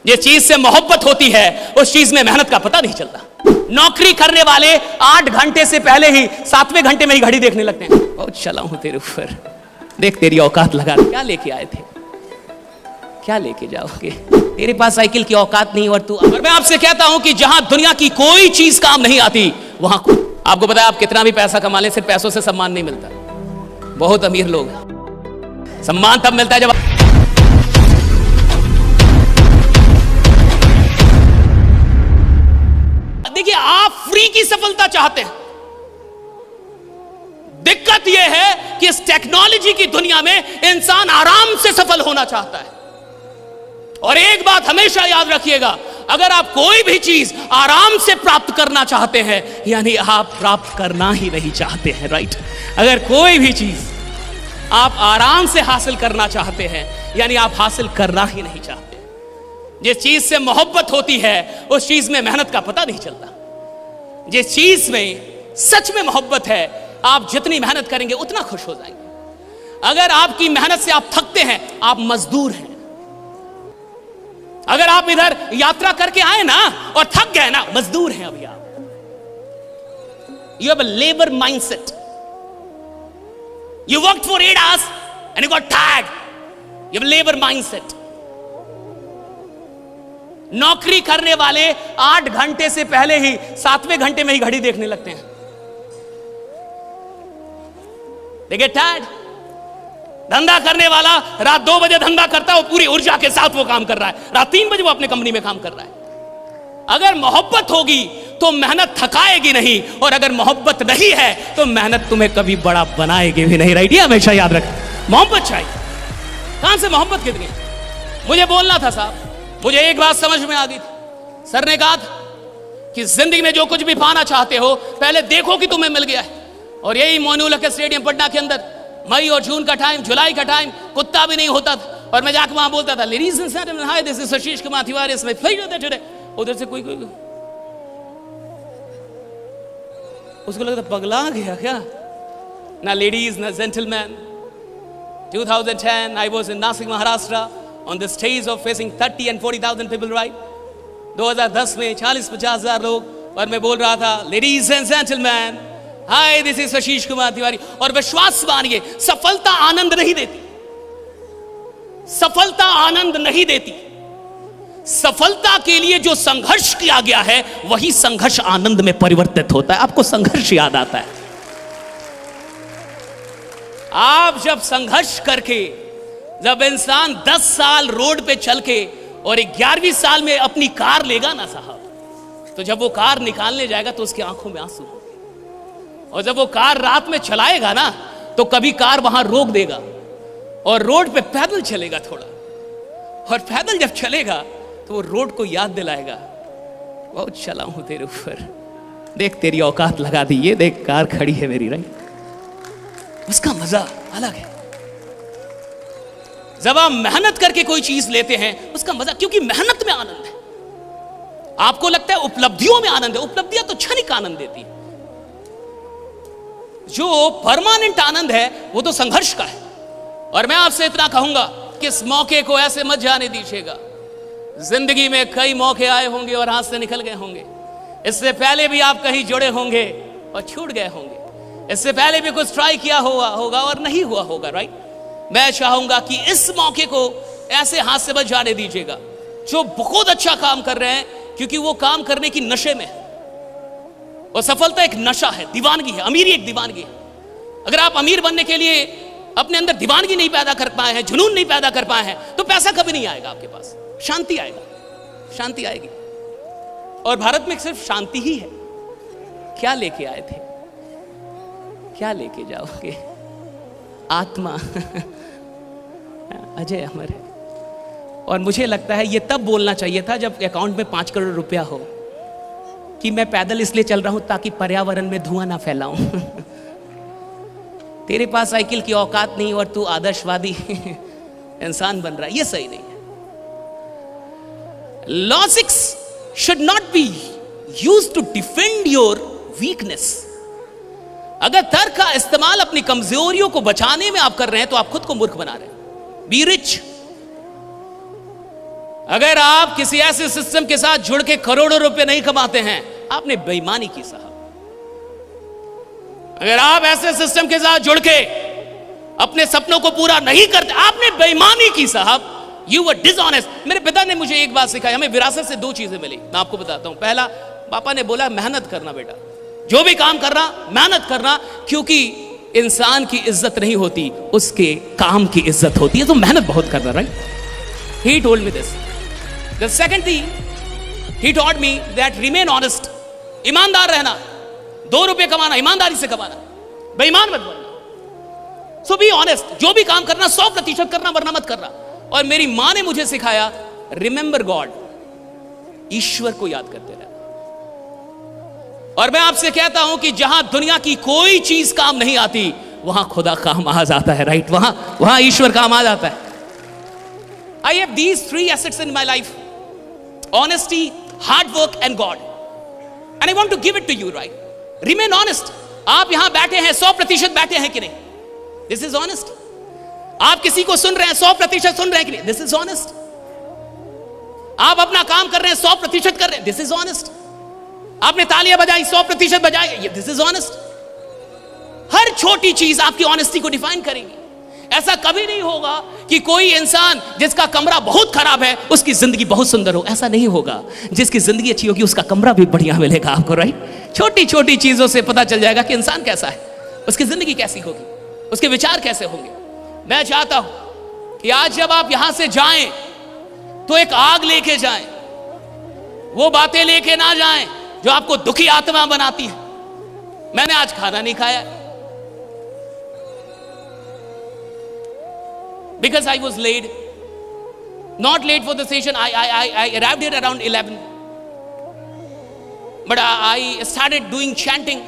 जिस चीज से मोहब्बत होती है उस चीज में मेहनत का पता नहीं चलता। नौकरी करने वाले 8 घंटे से पहले ही 7वें घंटे में ही घड़ी देखने लगते हैं। बहुत चला हूं तेरे ऊपर, देख तेरी औकात लगा। क्या लेके आए थे, क्या लेके जाओगे? तेरे पास साइकिल की औकात नहीं और मैं आपसे कहता हूं कि जहां दुनिया की कोई चीज काम नहीं आती वहां आपको पता है आप कितना भी पैसा कमा ले, सिर्फ पैसों से सम्मान नहीं मिलता। बहुत अमीर लोग सम्मान तब मिलता है जब देखिए आप फ्री की सफलता चाहते हैं। दिक्कत यह है कि इस टेक्नोलॉजी की दुनिया में इंसान आराम से सफल होना चाहता है। और एक बात हमेशा याद रखिएगा, अगर आप कोई भी चीज आराम से प्राप्त करना चाहते हैं यानी आप प्राप्त करना ही नहीं चाहते हैं, राइट? अगर कोई भी चीज आप आराम से हासिल करना चाहते हैं यानी आप हासिल करना ही नहीं चाहते। जिस चीज से मोहब्बत होती है उस चीज में मेहनत का पता नहीं चलता। जिस चीज में सच में मोहब्बत है आप जितनी मेहनत करेंगे उतना खुश हो जाएंगे। अगर आपकी मेहनत से आप थकते हैं आप मजदूर हैं। अगर आप इधर यात्रा करके आए ना और थक गए ना, मजदूर हैं अभी आप। You have a labour mindset. You worked for 8 hours and you got tired. You have a labor mindset. नौकरी करने वाले 8 घंटे से पहले ही 7वें घंटे में ही घड़ी देखने लगते हैं। They get tired. धंधा करने वाला रात 2 बजे धंधा करता है, वो पूरी ऊर्जा के साथ वो काम कर रहा है। रात 3 बजे वो अपने कंपनी में काम कर रहा है। अगर मोहब्बत होगी तो मेहनत थकाएगी नहीं, और अगर मोहब्बत नहीं है तो मेहनत तुम्हें कभी बड़ा बनाएगी भी नहीं, राइट? ये हमेशा याद रख। मोहब्बत चाहिए। कहां से मोहब्बत कितनी? मुझे बोलना था साहब, मुझे एक बात समझ में आ गई थी। सर ने कहा था कि जिंदगी में जो कुछ भी पाना चाहते हो पहले देखो कि तुम्हें मिल गया है। और यही मोइनुल हक स्टेडियम पटना के अंदर मई और जून का टाइम, जुलाई का टाइम, कुत्ता भी नहीं होता था और मैं जाकर वहां बोलता था, ladies and gentleman, hi this is Ashish Kumar Tiwari, it's my pleasure that today. उधर से कोई उसको लगता पगला गया क्या? ना लेडीज ना gentleman. 2010 I was in Nasik, Maharashtra on the stage of facing 30 and 40,000 people, right? 2010 में 40-50 हजार लोग और मैं बोल रहा था, ladies and gentleman, hi this is Ashish Kumar Tiwari. और विश्वास मानिए, सफलता आनंद नहीं देती। सफलता आनंद नहीं देती। सफलता के लिए जो संघर्ष किया गया है वही संघर्ष आनंद में परिवर्तित होता है। आपको संघर्ष याद आता है? आप जब संघर्ष करके, जब इंसान 10 साल रोड पे चल के और 11वीं साल में अपनी कार लेगा ना साहब, तो जब वो कार निकालने जाएगा तो उसकी आंखों में आंसू होंगे। और जब वो कार रात में चलाएगा ना तो कभी कार वहां रोक देगा और रोड पे पैदल चलेगा थोड़ा, और पैदल जब चलेगा तो वो रोड को याद दिलाएगा, बहुत चला हूं तेरे ऊपर, देख तेरी औकात लगा दी, ये देख कार खड़ी है मेरी, राइट? उसका मजा अलग है। जब आप मेहनत करके कोई चीज लेते हैं उसका मजा, क्योंकि मेहनत में आनंद है। आपको लगता है उपलब्धियों में आनंद है, उपलब्धियां तो क्षणिक आनंद देती है। जो परमानेंट आनंद है वो तो संघर्ष का है। और मैं आपसे इतना कहूंगा कि इस मौके को ऐसे मत जाने दीजिएगा। जिंदगी में कई मौके आए होंगे और हाथ से निकल गए होंगे। इससे पहले भी आप कहीं जुड़े होंगे और छूट गए होंगे। इससे पहले भी कुछ ट्राई किया होगा और नहीं हुआ होगा, राइट? मैं चाहूंगा कि इस मौके को ऐसे हाथ से मत जाने दीजिएगा। जो बहुत अच्छा काम कर रहे हैं, क्योंकि वो काम करने की नशे में है। और सफलता एक नशा है, दीवानगी है, अमीरी एक दीवानगी है। अगर आप अमीर बनने के लिए अपने अंदर दीवानगी नहीं पैदा कर पाए हैं, जुनून नहीं पैदा कर पाए हैं, तो पैसा कभी नहीं आएगा आपके पास। शांति आएगा, शांति आएगी। और भारत में सिर्फ शांति ही है। क्या लेके आए थे, क्या लेके जाओगे? आत्मा अजय अमर है। और मुझे लगता है ये तब बोलना चाहिए था जब अकाउंट में 5 करोड़ रुपया हो कि मैं पैदल इसलिए चल रहा हूं ताकि पर्यावरण में धुआं ना फैलाऊं। तेरे पास साइकिल की औकात नहीं और तू आदर्शवादी इंसान बन रहा है, ये सही नहीं है। Logics should not be used to defend your weakness. अगर तर्क का इस्तेमाल अपनी कमजोरियों को बचाने में आप कर रहे हैं तो आप खुद को मूर्ख बना रहे हैं। बी रिच, अगर आप किसी ऐसे सिस्टम के साथ जुड़ के करोड़ों रुपए नहीं कमाते हैं, आपने बेईमानी की साहब। अगर आप ऐसे सिस्टम के साथ जुड़ के अपने सपनों को पूरा नहीं करते, आपने बेईमानी की साहब। You were dishonest. मेरे पिता ने मुझे एक बात सिखाई, हमें विरासत से 2 चीजें मिली, मैं आपको बताता हूं। पहला, पापा ने बोला मेहनत करना बेटा, जो भी काम करना मेहनत करना, क्योंकि इंसान की इज्जत नहीं होती, उसके काम की इज्जत होती है, तो मेहनत बहुत करना। Right, he told me this. The second thing he taught me that remain honest, ईमानदार रहना, 2 रुपए कमाना ईमानदारी से कमाना, बेईमान मत बनना। सो बी ऑनेस्ट, जो भी काम करना 100% करना, वरना मत करना। और मेरी मां ने मुझे सिखाया रिमेंबर गॉड, ईश्वर को याद करते रहना। और मैं आपसे कहता हूं कि जहां दुनिया की कोई चीज काम नहीं आती, वहां खुदा काम आ जाता है। राइट, वहां ईश्वर काम आ जाता है। I have these 3 assets in my life: honesty, hard work and God. And I want to give it to you, right? Remain honest. आप यहां बैठे हैं, 100% बैठे हैं कि नहीं? This is honest. आप किसी को सुन रहे हैं, 100% सुन रहे हैं कि नहीं? This is honest. आप अपना काम कर रहे हैं, 100% कर रहे हैं, This is honest. आपने तालियां बजाई, 100% बजाई, This is honest. हर छोटी चीज आपकी ऑनेस्टी को डिफाइन करेगी। ऐसा कभी नहीं होगा कि कोई इंसान जिसका कमरा बहुत खराब है उसकी जिंदगी बहुत सुंदर हो, ऐसा नहीं होगा। जिसकी जिंदगी अच्छी होगी उसका कमरा भी बढ़िया मिलेगा आपको। राइट, छोटी छोटी चीजों से पता चल जाएगा कि इंसान कैसा है, उसकी जिंदगी कैसी होगी, उसके विचार कैसे होंगे। मैं चाहता हूं कि आज जब आप यहां से जाएं तो एक आग लेके जाएं, वो बातें लेके ना जाएं जो आपको दुखी आत्मा बनाती है। मैंने आज खाना नहीं खाया because I was late, not late for the session. I arrived here around 11, but I started doing chanting.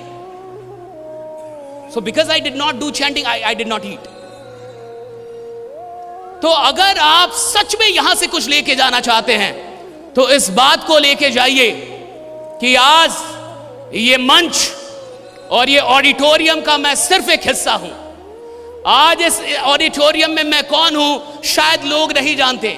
So because I did not do chanting, I did not eat. तो अगर आप सच में यहां से कुछ लेके जाना चाहते हैं तो इस बात को लेके जाइए कि आज ये मंच और ये ऑडिटोरियम का मैं सिर्फ एक हिस्सा हूं। आज इस ऑडिटोरियम में मैं कौन हूं शायद लोग नहीं जानते।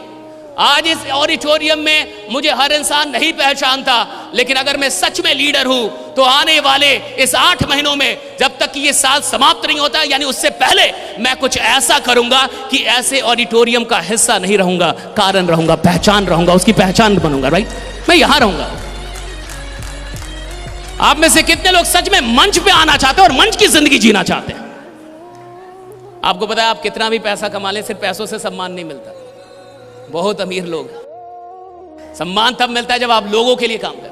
आज इस ऑडिटोरियम में मुझे हर इंसान नहीं पहचानता, लेकिन अगर मैं सच में लीडर हूं तो आने वाले इस 8 महीनों में, जब तक कि ये साल समाप्त नहीं होता, यानी उससे पहले, मैं कुछ ऐसा करूंगा कि ऐसे ऑडिटोरियम का हिस्सा नहीं रहूंगा, कारण रहूंगा, पहचान रहूंगा, उसकी पहचान बनूंगा। राइट, मैं यहां रहूंगा। आप में से कितने लोग सच में मंच पे आना चाहते हैं और मंच की जिंदगी जीना चाहते हैं? आपको पता है, आप कितना भी पैसा कमा लें, सिर्फ पैसों से सम्मान नहीं मिलता। बहुत अमीर लोग, सम्मान तब मिलता है जब आप लोगों के लिए काम करें।